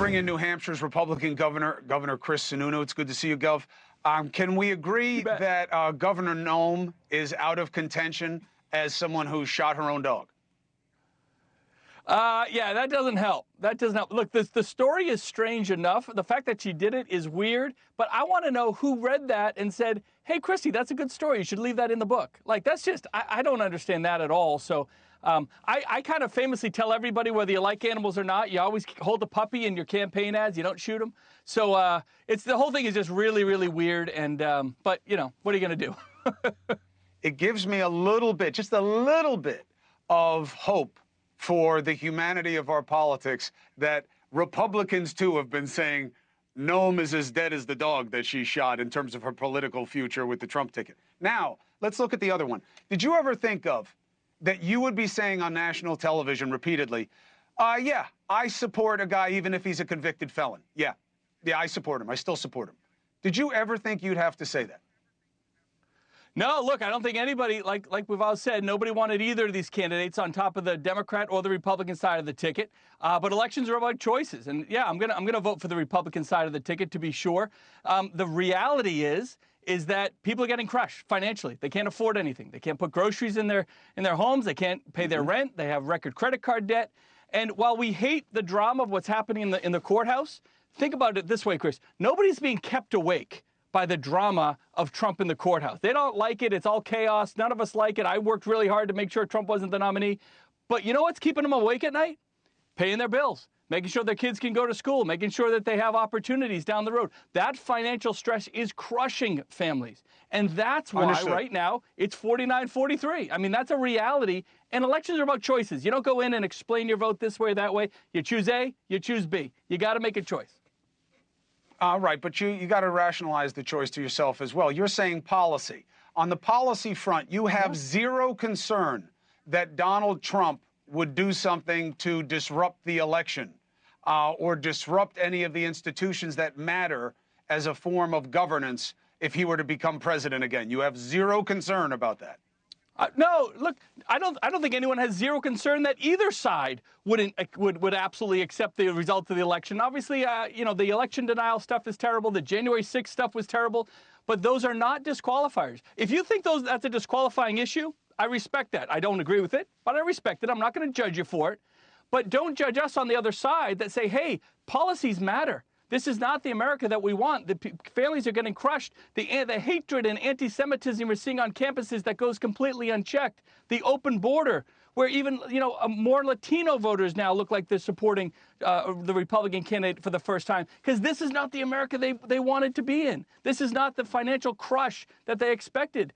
bring in New Hampshire's Republican Governor Chris Sununu. It's good to see you, Gov. Can we agree that Governor Noem is out of contention as someone who shot her own dog? Yeah, that doesn't help. That doesn't help. Look, the story is strange enough. The fact that she did it is weird, but I want to know who read that and said, hey, Christy, that's a good story. You should leave that in the book. Like, that's just, I don't understand that at all. So I kind of famously tell everybody, whether you like animals or not, you always hold a puppy in your campaign ads. You don't shoot them. So it's the whole thing is just really, really weird. And but, you know, what are you going to do? It gives me a little bit, just a little bit of hope for the humanity of our politics that Republicans, too, have been saying Noem is as dead as the dog that she shot in terms of her political future with the Trump ticket. Now, let's look at the other one. Did you ever think of that you would be saying on national television repeatedly, yeah, I support a guy even if he's a convicted felon. Yeah, I support him. I still support him. Did you ever think you'd have to say that? No, look, I don't think anybody, like we've all said, nobody wanted either of these candidates on top of the Democrat or the Republican side of the ticket. But elections are about choices. And yeah, I'm gonna vote for the Republican side of the ticket, to be sure. The reality is that people are getting crushed financially. They can't afford anything. They can't put groceries in their homes. They can't pay their rent. They have record credit card debt. And while we hate the drama of what's happening in the courthouse, think about it this way, Chris. Nobody's being kept awake by the drama of Trump in the courthouse. They don't like it. It's all chaos. None of us like it. I worked really hard to make sure Trump wasn't the nominee. But you know what's keeping them awake at night? Paying their bills, making sure their kids can go to school, making sure that they have opportunities down the road. That financial stress is crushing families. And that's why right now it's 49-43. I mean, that's a reality. And elections are about choices. You don't go in and explain your vote this way or that way. You choose A, you choose B. You got to make a choice. Right, but you got to rationalize the choice to yourself as well. You're saying policy. On the policy front, you have zero concern that Donald Trump would do something to disrupt the election or disrupt any of the institutions that matter as a form of governance if he were to become president again. You have zero concern about that. No, look, I don't think anyone has zero concern that either side would absolutely accept the results of the election. Obviously, you know, the election denial stuff is terrible. The January 6th stuff was terrible, but those are not disqualifiers. If you think that's a disqualifying issue, I respect that. I don't agree with it, but I respect it. I'm not going to judge you for it. But don't judge us on the other side that say, hey, policies matter. This is not the America that we want. The families are getting crushed. The hatred and anti-Semitism we're seeing on campuses that goes completely unchecked. The open border, where even, you know, more Latino voters now look like they're supporting the Republican candidate for the first time. Because this is not the America they wanted to be in. This is not the financial crush that they expected.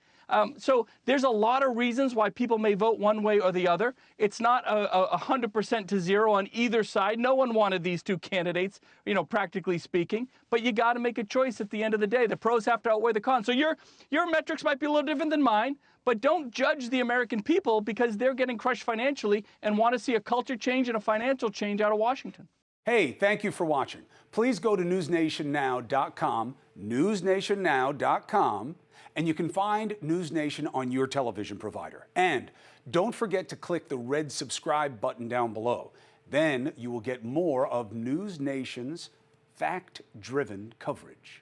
So there's a lot of reasons why people may vote one way or the other. It's not 100% to zero on either side. No one wanted these two candidates, you know, practically speaking. But you got to make a choice at the end of the day. The pros have to outweigh the cons. So your metrics might be a little different than mine, but don't judge the American people because they're getting crushed financially and want to see a culture change and a financial change out of Washington. Hey, thank you for watching. Please go to newsnationnow.com, newsnationnow.com, and you can find NewsNation on your television provider. And don't forget to click the red subscribe button down below. Then you will get more of NewsNation's fact-driven coverage.